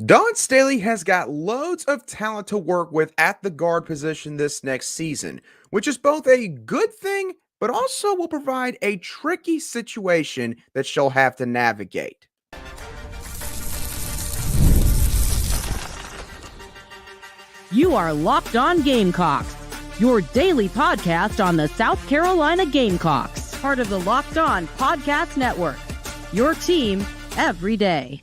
Dawn Staley has got loads of talent to work with at the guard position this next season, which is both a good thing, but also will provide a tricky situation that she'll have to navigate. You are Locked On Gamecocks, your daily podcast on the South Carolina Gamecocks, part of the Locked On Podcast Network, your team every day.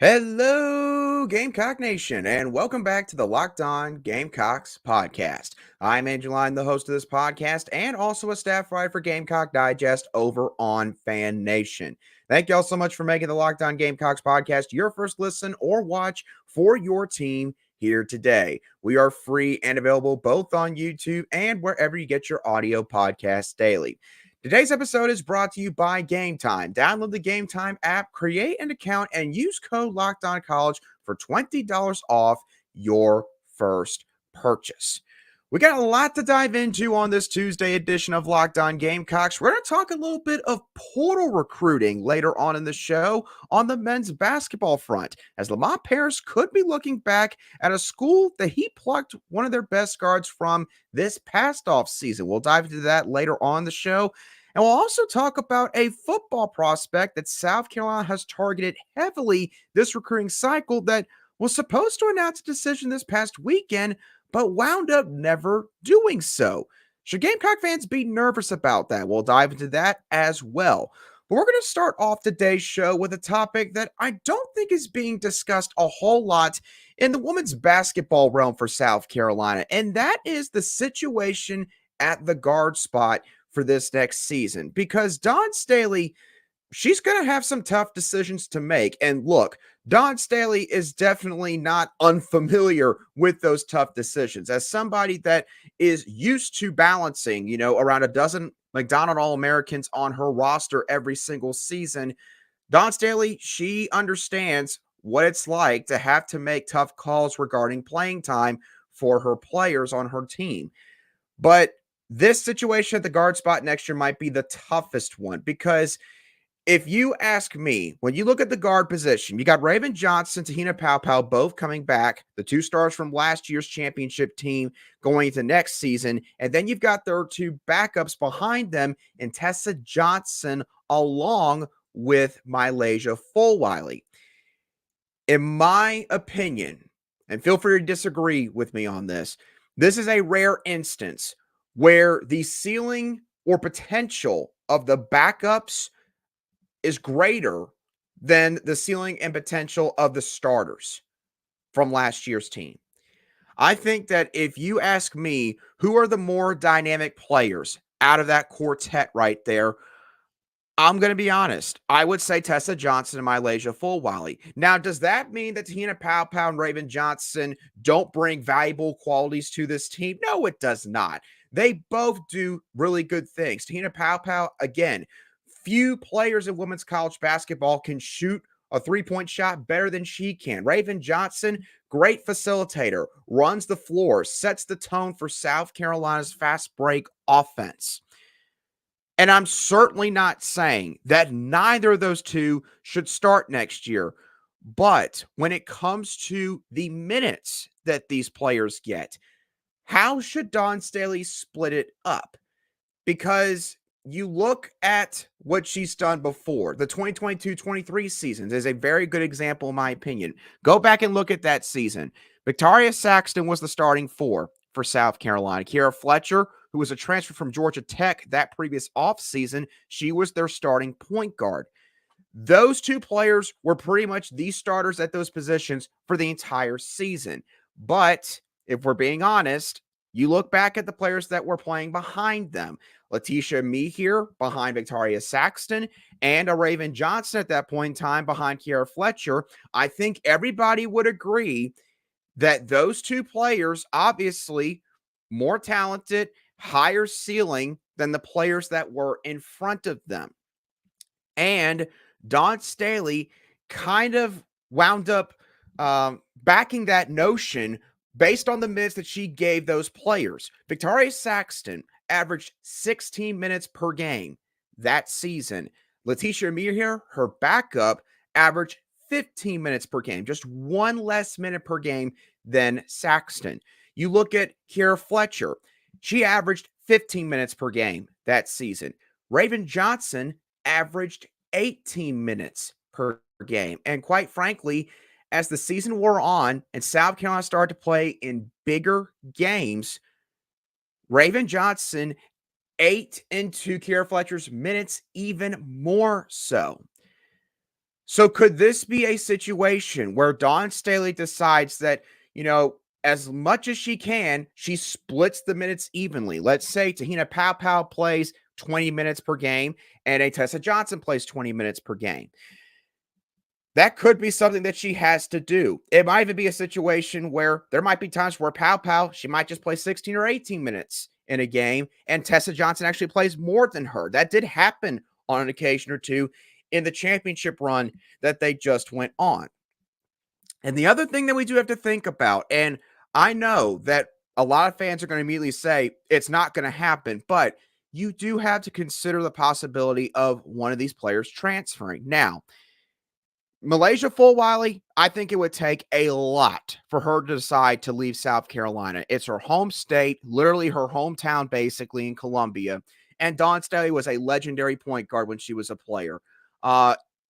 Hello, Gamecock Nation, and welcome back to the Locked On Gamecocks podcast. I'm Angeline, the host of this podcast, and also a staff writer for Gamecock Digest over on Fan Nation. Thank y'all so much for making the Locked On Gamecocks podcast your first listen or watch for your team here today. We are free and available both on YouTube and wherever you get your audio podcasts daily. Today's episode is brought to you by GameTime. Download the GameTime app, create an account, and use code LOCKEDONCollege for $20 off your first purchase. We got a lot to dive into on this Tuesday edition of Locked On Gamecocks. We're going to talk a little bit of portal recruiting later on in the show on the men's basketball front, as Lamont Paris could be looking back at a school that he plucked one of their best guards from this past offseason. We'll dive into that later on the show. And we'll also talk about a football prospect that South Carolina has targeted heavily this recruiting cycle that was supposed to announce a decision this past weekend, but wound up never doing so. Should Gamecock fans be nervous about that? We'll dive into that as well. But we're going to start off today's show with a topic that I don't think is being discussed a whole lot in the women's basketball realm for South Carolina, and that is the situation at the guard spot for this next season. Because Dawn Staley, she's going to have some tough decisions to make. And look, Dawn Staley is definitely not unfamiliar with those tough decisions. As somebody that is used to balancing, around a dozen McDonald All-Americans on her roster every single season, Dawn Staley, she understands what it's like to have to make tough calls regarding playing time for her players on her team. But this situation at the guard spot next year might be the toughest one, because if you ask me, when you look at the guard position, you got Raven Johnson, Te-Hina Paopao both coming back, the two stars from last year's championship team going into next season, and then you've got their two backups behind them in Tessa Johnson along with MiLaysia Fulwiley. In my opinion, and feel free to disagree with me on this, this is a rare instance where the ceiling or potential of the backups is greater than the ceiling and potential of the starters from last year's team. I think that if you ask me who are the more dynamic players out of that quartet right there, I'm going to be honest. I would say Tessa Johnson and MiLaysia Fulwiley. Now, does that mean that Te-Hina Paopao and Raven Johnson don't bring valuable qualities to this team? No, it does not. They both do really good things. Te-Hina Paopao, again, few players in women's college basketball can shoot a three-point shot better than she can. Raven Johnson, great facilitator, runs the floor, sets the tone for South Carolina's fast break offense. And I'm certainly not saying that neither of those two should start next year. But when it comes to the minutes that these players get, how should Dawn Staley split it up? Because you look at what she's done before. The 2022-23 seasons is a very good example, in my opinion. Go back and look at that season. Victoria Saxton was the starting four for South Carolina. Kiera Fletcher, who was a transfer from Georgia Tech that previous offseason, she was their starting point guard. Those two players were pretty much the starters at those positions for the entire season. But if we're being honest, you look back at the players that were playing behind them. Letitia Mehier behind Victoria Saxton and a Raven Johnson at that point in time behind Kiera Fletcher. I think everybody would agree that those two players, obviously more talented, higher ceiling than the players that were in front of them. And Dawn Staley kind of wound up backing that notion based on the minutes that she gave those players. Victoria Saxton averaged 16 minutes per game that season. Letitia Mehier, her backup, averaged 15 minutes per game, just one less minute per game than Saxton. You look at Kiera Fletcher. She averaged 15 minutes per game that season. Raven Johnson averaged 18 minutes per game. And quite frankly, as the season wore on and South Carolina started to play in bigger games, Raven Johnson ate into Kiera Fletcher's minutes even more so. So could this be a situation where Dawn Staley decides that, as much as she can, she splits the minutes evenly? Let's say Te-Hina Paopao plays 20 minutes per game and a Tessa Johnson plays 20 minutes per game. That could be something that she has to do. It might even be a situation where there might be times where Paopao, she might just play 16 or 18 minutes in a game, and Tessa Johnson actually plays more than her. That did happen on an occasion or two in the championship run that they just went on. And the other thing that we do have to think about, and I know that a lot of fans are going to immediately say it's not going to happen, but you do have to consider the possibility of one of these players transferring. Now, MiLaysia Fulwiley, I think it would take a lot for her to decide to leave South Carolina. It's her home state, literally her hometown, basically, in Columbia. And Dawn Staley was a legendary point guard when she was a player.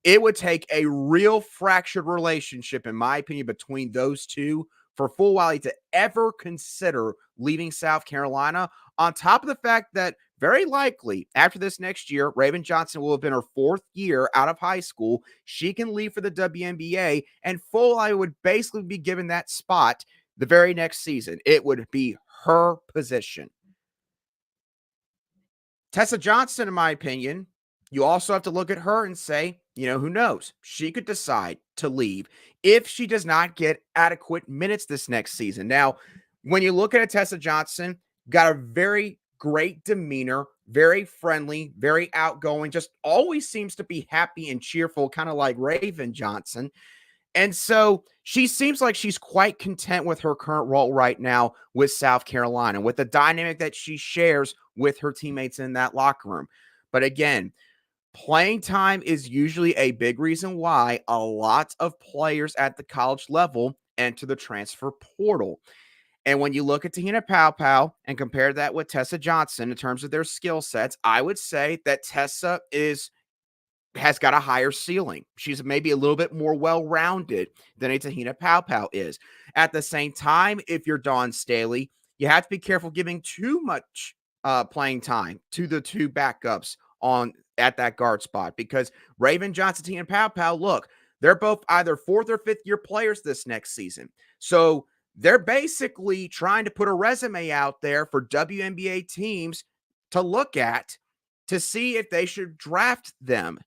It would take a real fractured relationship, in my opinion, between those two for Fulwiley to ever consider leaving South Carolina, on top of the fact that very likely after this next year, Raven Johnson will have been her fourth year out of high school. She can leave for the WNBA, and Fulwiley would basically be given that spot the very next season. It would be her position. Tessa Johnson, in my opinion, you also have to look at her and say, who knows? She could decide to leave if she does not get adequate minutes this next season. Now, when you look at a Tessa Johnson, got a very great demeanor, very friendly, very outgoing, just always seems to be happy and cheerful, kind of like Raven Johnson. And so she seems like she's quite content with her current role right now with South Carolina, with the dynamic that she shares with her teammates in that locker room. But again, playing time is usually a big reason why a lot of players at the college level enter the transfer portal. And when you look at Te-Hina Paopao and compare that with Tessa Johnson in terms of their skill sets, I would say that Tessa has got a higher ceiling. She's maybe a little bit more well-rounded than a Te-Hina Paopao is. At the same time, if you're Dawn Staley, you have to be careful giving too much playing time to the two backups at that guard spot, because Raven Johnson, Te-Hina Paopao, look, they're both either fourth or fifth year players this next season. So they're basically trying to put a resume out there for WNBA teams to look at to see if they should draft them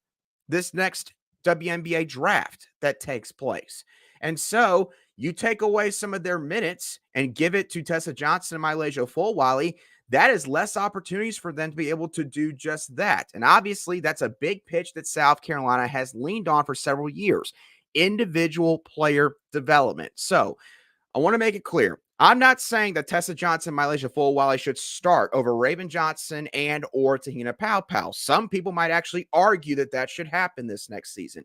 this next WNBA draft that takes place. And so you take away some of their minutes and give it to Tessa Johnson and MiLaysia Fulwiley, that is less opportunities for them to be able to do just that. And obviously, that's a big pitch that South Carolina has leaned on for several years: individual player development. So I want to make it clear, I'm not saying that Tessa Johnson, MiLaysia Fulwiley should start over Raven Johnson and or Te-Hina Paopao. Some people might actually argue that that should happen this next season.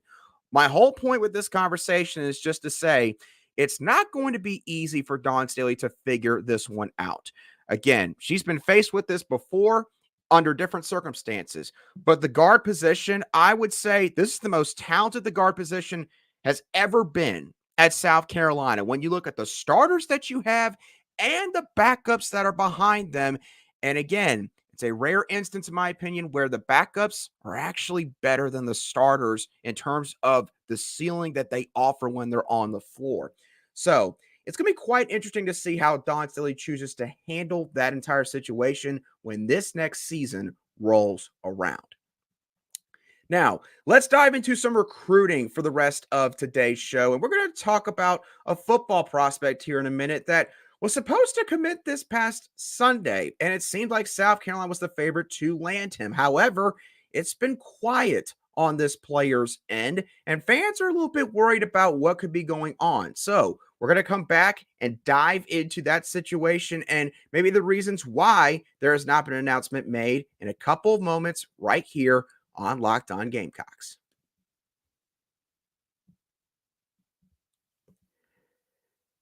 My whole point with this conversation is just to say it's not going to be easy for Dawn Staley to figure this one out. Again, she's been faced with this before under different circumstances, but the guard position, I would say this is the most talented the guard position has ever been at South Carolina. When you look at the starters that you have and the backups that are behind them. And again, it's a rare instance, in my opinion, where the backups are actually better than the starters in terms of the ceiling that they offer when they're on the floor. So it's going to be quite interesting to see how Dawn Staley chooses to handle that entire situation when this next season rolls around. Now, let's dive into some recruiting for the rest of today's show. And we're going to talk about a football prospect here in a minute that was supposed to commit this past Sunday, and it seemed like South Carolina was the favorite to land him. However, it's been quiet on this player's end, and fans are a little bit worried about what could be going on. So we're going to come back and dive into that situation and maybe the reasons why there has not been an announcement made in a couple of moments right here on Locked On Gamecocks.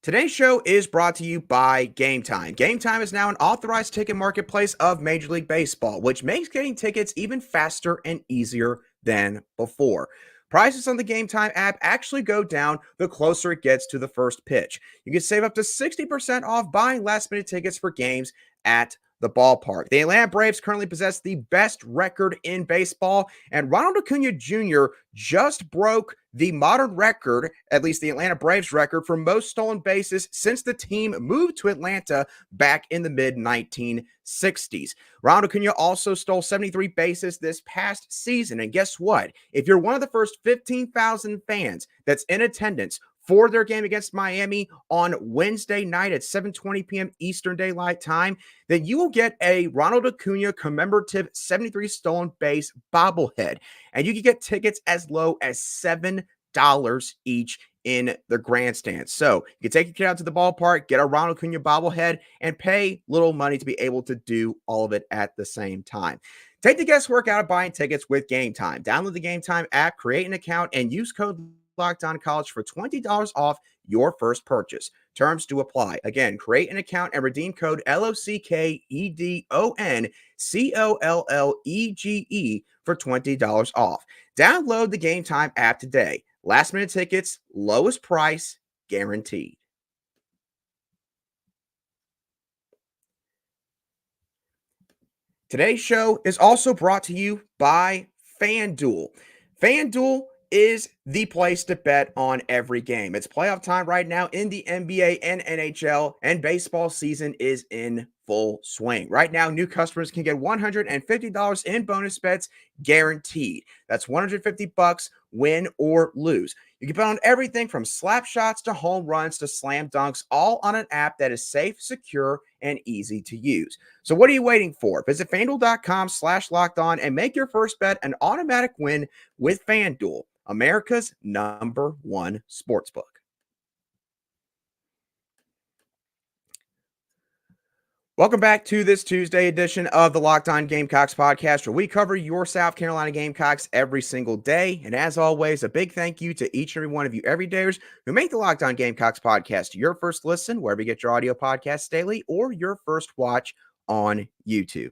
Today's show is brought to you by GameTime. GameTime is now an authorized ticket marketplace of Major League Baseball, which makes getting tickets even faster and easier than before. Prices on the GameTime app actually go down the closer it gets to the first pitch. You can save up to 60% off buying last-minute tickets for games at the ballpark. The Atlanta Braves currently possess the best record in baseball, and Ronald Acuna Jr. just broke the modern record, at least the Atlanta Braves record, for most stolen bases since the team moved to Atlanta back in the mid-1960s. Ronald Acuna also stole 73 bases this past season, and guess what? If you're one of the first 15,000 fans that's in attendance for their game against Miami on Wednesday night at 7:20 p.m. Eastern Daylight Time, then you will get a Ronald Acuna commemorative 73 stolen base bobblehead. And you can get tickets as low as $7 each in the grandstand. So you can take your kid out to the ballpark, get a Ronald Acuna bobblehead, and pay little money to be able to do all of it at the same time. Take the guesswork out of buying tickets with GameTime. Download the GameTime app, create an account, and use code Locked On College for $20 off your first purchase. Terms do apply. Again, create an account and redeem code LOCKEDONCOLLEGE for $20 off. Download the GameTime app today. Last minute tickets, lowest price guaranteed. Today's show is also brought to you by FanDuel. FanDuel is the place to bet on every game. It's playoff time right now in the NBA and NHL, and baseball season is in full swing. Right now, new customers can get $150 in bonus bets guaranteed. That's $150 win or lose. You can bet on everything from slap shots to home runs to slam dunks, all on an app that is safe, secure, and easy to use. So what are you waiting for? Visit FanDuel.com/lockedon and make your first bet an automatic win with FanDuel, America's #1 sportsbook. Welcome back to this Tuesday edition of the Locked On Gamecocks podcast, where we cover your South Carolina Gamecocks every single day. And as always, a big thank you to each and every one of you everydayers who make the Locked On Gamecocks podcast your first listen, wherever you get your audio podcast, Staley, or your first watch on YouTube.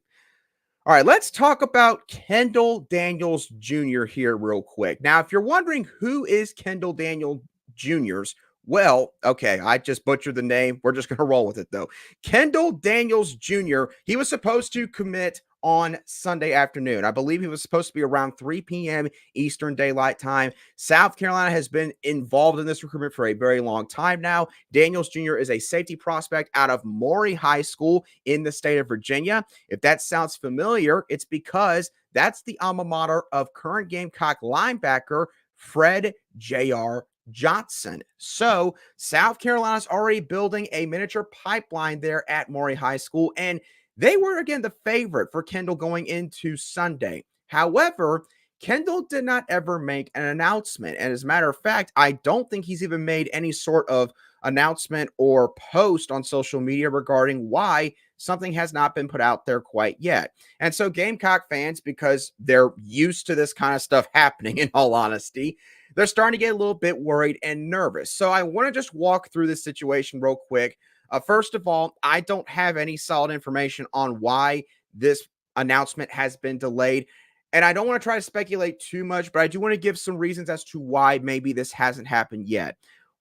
All right, let's talk about Kendall Daniels Jr. here real quick. Now, if you're wondering who is Kendall Daniels Jr.'s, well, okay, I just butchered the name. We're just going to roll with it, though. Kendall Daniels Jr., he was supposed to commit on Sunday afternoon. I believe he was supposed to be around 3 p.m. Eastern Daylight Time. South Carolina has been involved in this recruitment for a very long time now. Daniels Jr. is a safety prospect out of Maury High School in the state of Virginia. If that sounds familiar, it's because that's the alma mater of current Gamecock linebacker Fred J.R. Johnson. So South Carolina's already building a miniature pipeline there at Maury High School, and they were, again, the favorite for Kendall going into Sunday. However, Kendall did not ever make an announcement. And as a matter of fact, I don't think he's even made any sort of announcement or post on social media regarding why something has not been put out there quite yet. And so Gamecock fans, because they're used to this kind of stuff happening, in all honesty, they're starting to get a little bit worried and nervous. So I want to just walk through this situation real quick. First of all, I don't have any solid information on why this announcement has been delayed. And I don't want to try to speculate too much, but I do want to give some reasons as to why maybe this hasn't happened yet.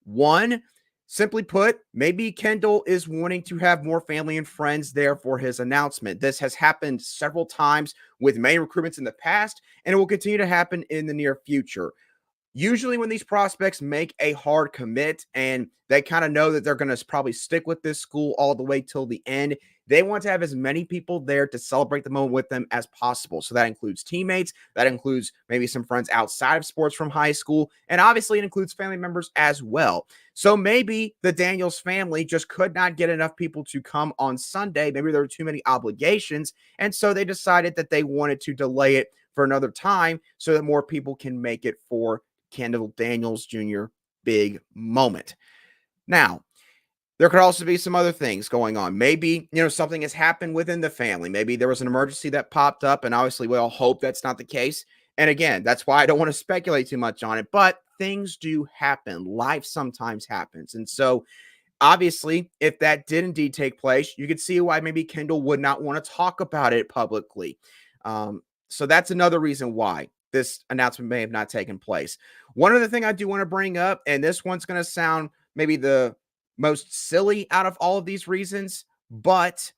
One, simply put, maybe Kendall is wanting to have more family and friends there for his announcement. This has happened several times with many recruitments in the past, and it will continue to happen in the near future. Usually when these prospects make a hard commit and they kind of know that they're going to probably stick with this school all the way till the end, they want to have as many people there to celebrate the moment with them as possible. So that includes teammates, that includes maybe some friends outside of sports from high school, and obviously it includes family members as well. So maybe the Daniels family just could not get enough people to come on Sunday. Maybe there were too many obligations, and so they decided that they wanted to delay it for another time so that more people can make it for Kendall Daniels Jr. big moment. Now, there could also be some other things going on. Maybe, something has happened within the family. Maybe there was an emergency that popped up, and obviously we all hope that's not the case. And again, that's why I don't want to speculate too much on it, but things do happen. Life sometimes happens. And so obviously, if that did indeed take place, you could see why maybe Kendall would not want to talk about it publicly. So that's another reason why this announcement may have not taken place. One other thing I do want to bring up, and this one's going to sound maybe the most silly out of all of these reasons, but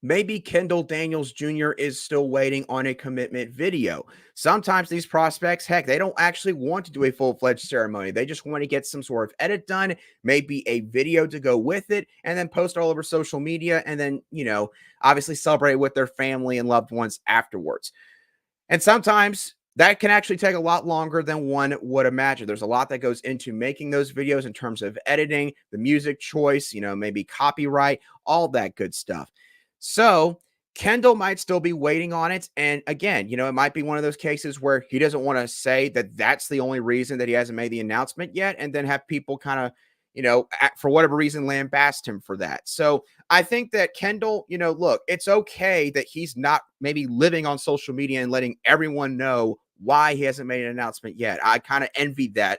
maybe Kendall Daniels Jr. is still waiting on a commitment video. Sometimes these prospects, heck, they don't actually want to do a full-fledged ceremony. They just want to get some sort of edit done, maybe a video to go with it, and then post all over social media, and then, obviously celebrate with their family and loved ones afterwards. And sometimes that can actually take a lot longer than one would imagine. There's a lot that goes into making those videos in terms of editing, the music choice, maybe copyright, all that good stuff. So Kendall might still be waiting on it. And again, it might be one of those cases where he doesn't want to say that that's the only reason that he hasn't made the announcement yet, and then have people kind of, for whatever reason, lambast him for that. So I think that Kendall, look, it's okay that he's not maybe living on social media and letting everyone know why he hasn't made an announcement yet. I kind of envy that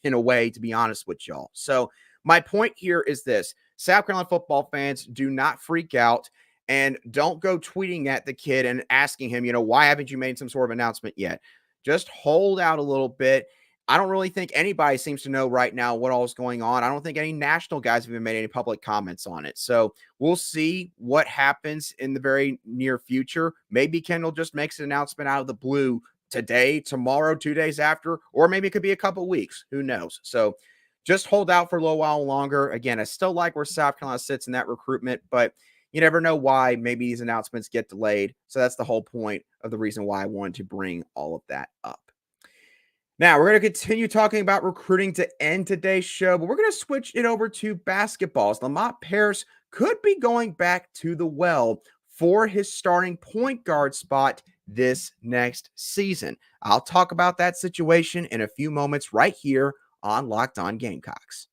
in a way, to be honest with y'all. So my point here is this: South Carolina football fans, do not freak out. And don't go tweeting at the kid and asking him, why haven't you made some sort of announcement yet? Just hold out a little bit. I don't really think anybody seems to know right now what all is going on. I don't think any national guys have even made any public comments on it. So we'll see what happens in the very near future. Maybe Kendall just makes an announcement out of the blue today, tomorrow, 2 days after, or maybe it could be a couple weeks. Who knows? So just hold out for a little while longer. Again, I still like where South Carolina sits in that recruitment, but you never know why maybe these announcements get delayed. So that's the whole point of the reason why I wanted to bring all of that up. Now, we're going to continue talking about recruiting to end today's show, but we're going to switch it over to basketball. As Lamont Paris could be going back to the well for his starting point guard spot this next season. I'll talk about that situation in a few moments right here on Locked On Gamecocks.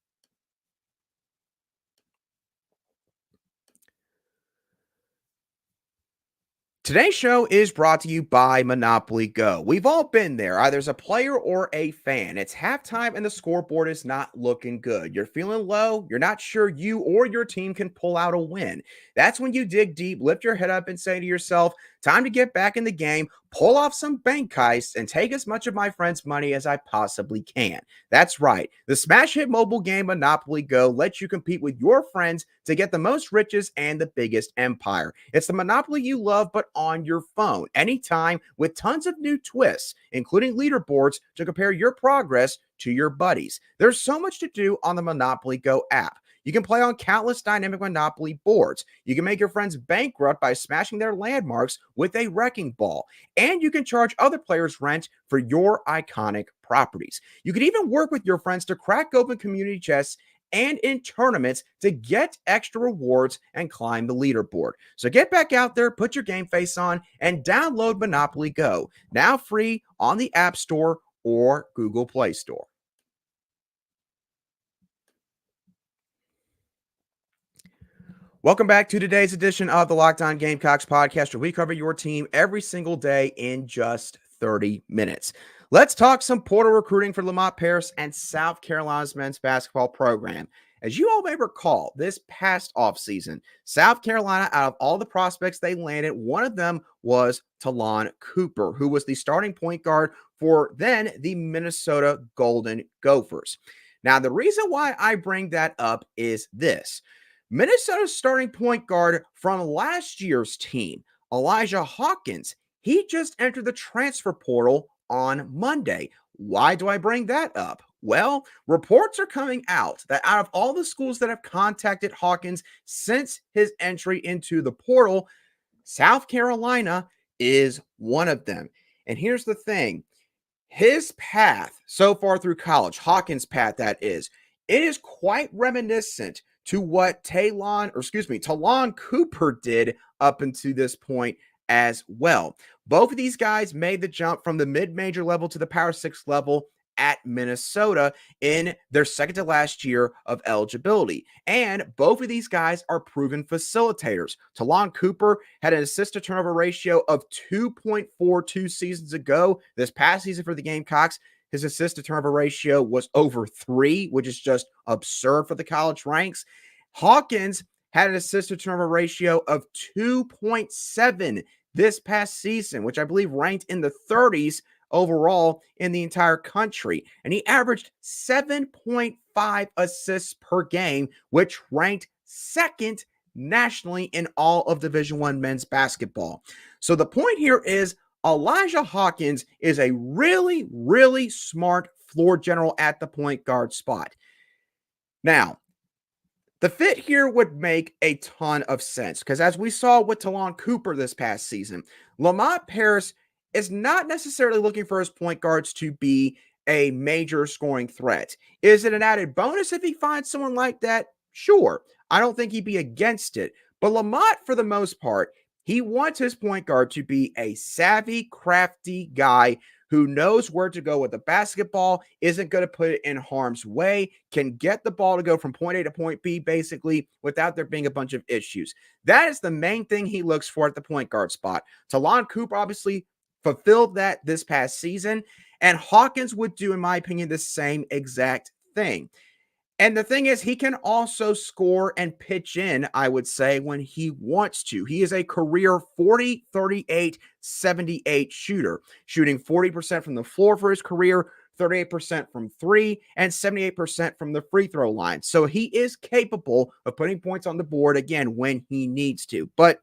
Today's show is brought to you by Monopoly Go. We've all been there, either as a player or a fan. It's halftime and the scoreboard is not looking good. You're feeling low. You're not sure you or your team can pull out a win. That's when you dig deep, lift your head up, and say to yourself, time to get back in the game, pull off some bank heists, and take as much of my friends' money as I possibly can. That's right. The smash hit mobile game Monopoly Go lets you compete with your friends to get the most riches and the biggest empire. It's the Monopoly you love, but on your phone, anytime, with tons of new twists, including leaderboards to compare your progress to your buddies. There's so much to do on the Monopoly Go app. You can play on countless dynamic Monopoly boards. You can make your friends bankrupt by smashing their landmarks with a wrecking ball. And you can charge other players rent for your iconic properties. You can even work with your friends to crack open community chests and in tournaments to get extra rewards and climb the leaderboard. So get back out there, put your game face on, and download Monopoly Go. Now free on the App Store or Google Play Store. Welcome back to today's edition of the Locked On Gamecocks podcast, where we cover your team every single day in just 30 minutes. Let's talk some portal recruiting for Lamont Paris and South Carolina's men's basketball program. As you all may recall, this past offseason, South Carolina, out of all the prospects they landed, one of them was Talon Cooper, who was the starting point guard for then the Minnesota Golden Gophers. Now, the reason why I bring that up is this. Minnesota's starting point guard from last year's team, Elijah Hawkins, he just entered the transfer portal on Monday. Why do I bring that up? Well, reports are coming out that out of all the schools that have contacted Hawkins since his entry into the portal, South Carolina is one of them. And here's the thing. His path so far through college, Hawkins' path that is, it is quite reminiscent to what Talon Cooper did up until this point as well. Both of these guys made the jump from the mid-major level to the Power 6 level at Minnesota in their second to last year of eligibility. And both of these guys are proven facilitators. Talon Cooper had an assist-to-turnover ratio of 2.42 seasons ago. This past season for the Gamecocks, his assist to turnover ratio was over 3, which is just absurd for the college ranks. Hawkins had an assist to turnover ratio of 2.7 this past season, which I believe ranked in the 30s overall in the entire country. And he averaged 7.5 assists per game, which ranked second nationally in all of Division I men's basketball. So the point here is Elijah Hawkins is a really, really smart floor general at the point guard spot. Now, the fit here would make a ton of sense because as we saw with Talon Cooper this past season, Lamont Paris is not necessarily looking for his point guards to be a major scoring threat. Is it an added bonus if he finds someone like that? Sure. I don't think he'd be against it. But Lamont, for the most part, he wants his point guard to be a savvy, crafty guy who knows where to go with the basketball, isn't going to put it in harm's way, can get the ball to go from point A to point B, basically, without there being a bunch of issues. That is the main thing he looks for at the point guard spot. Talon Cooper obviously fulfilled that this past season, and Hawkins would do, in my opinion, the same exact thing. And the thing is, he can also score and pitch in, I would say, when he wants to. He is a career 40, 38, 78 shooter, shooting 40% from the floor for his career, 38% from three, and 78% from the free throw line. So he is capable of putting points on the board, again, when he needs to. But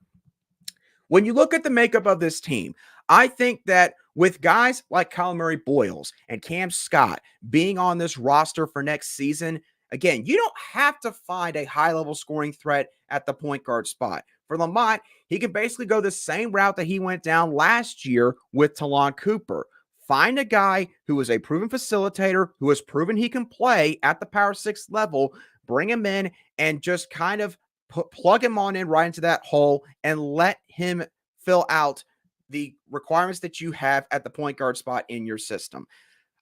when you look at the makeup of this team, I think that with guys like Kyle Murray Boyles and Cam Scott being on this roster for next season, again, you don't have to find a high-level scoring threat at the point guard spot. For Lamont, he can basically go the same route that he went down last year with Talon Cooper. Find a guy who is a proven facilitator, who has proven he can play at the Power 6 level, bring him in, and just kind of plug him on in right into that hole and let him fill out the requirements that you have at the point guard spot in your system.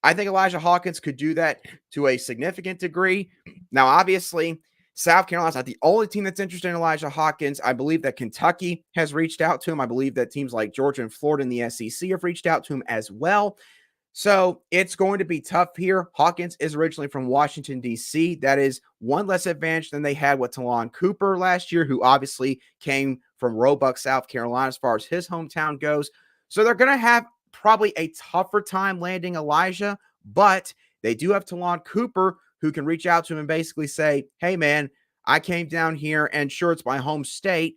I think Elijah Hawkins could do that to a significant degree. Now, obviously, South Carolina's not the only team that's interested in Elijah Hawkins. I believe that Kentucky has reached out to him. I believe that teams like Georgia and Florida in the SEC have reached out to him as well. So it's going to be tough here. Hawkins is originally from Washington, D.C. That is one less advantage than they had with Talon Cooper last year, who obviously came from Roebuck, South Carolina, as far as his hometown goes. So they're going to have probably a tougher time landing Elijah, but they do have Talon Cooper who can reach out to him and basically say, hey, man, I came down here and sure, it's my home state,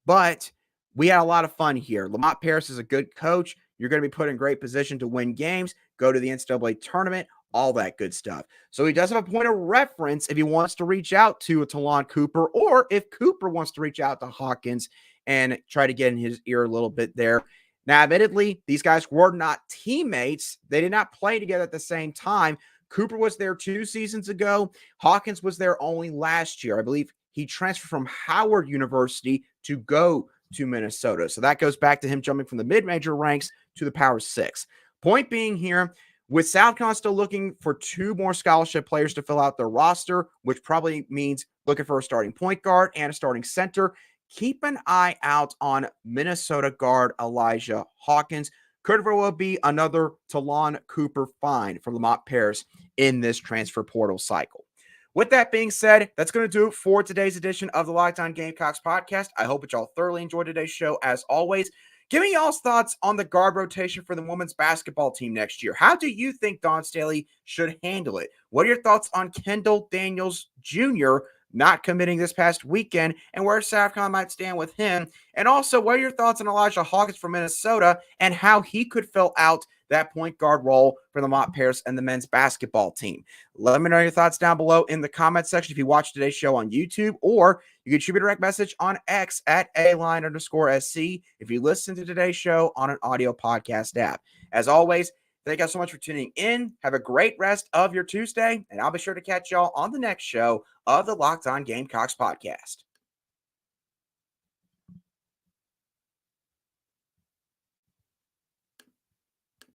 but we had a lot of fun here. Lamont Paris is a good coach. You're going to be put in great position to win games, go to the NCAA tournament, all that good stuff. So he does have a point of reference if he wants to reach out to a Talon Cooper, or if Cooper wants to reach out to Hawkins and try to get in his ear a little bit there. Now, admittedly, these guys were not teammates. They did not play together at the same time. Cooper was there 2 seasons ago. Hawkins was there only last year. I believe he transferred from Howard University to go to Minnesota. So that goes back to him jumping from the mid-major ranks to the Power 6. Point being here, with South Carolina still looking for 2 more scholarship players to fill out their roster, which probably means looking for a starting point guard and a starting center, keep an eye out on Minnesota guard Elijah Hawkins. Could very well be another Talon Cooper find for Lamont Paris in this transfer portal cycle. With that being said, that's going to do it for today's edition of the Locked On Gamecocks podcast. I hope that y'all thoroughly enjoyed today's show. As always, give me y'all's thoughts on the guard rotation for the women's basketball team next year. How do you think Dawn Staley should handle it? What are your thoughts on Kendall Daniels Jr. not committing this past weekend, and where South Carolina might stand with him? And also, what are your thoughts on Elijah Hawkins from Minnesota and how he could fill out that point guard role for Lamont Paris and the men's basketball team? Let me know your thoughts down below in the comment section if you watch today's show on YouTube, or you can shoot me a direct message on X at @aline_SC if you listen to today's show on an audio podcast app. As always, thank you so much for tuning in. Have a great rest of your Tuesday, and I'll be sure to catch y'all on the next show of the Locked On Gamecocks podcast.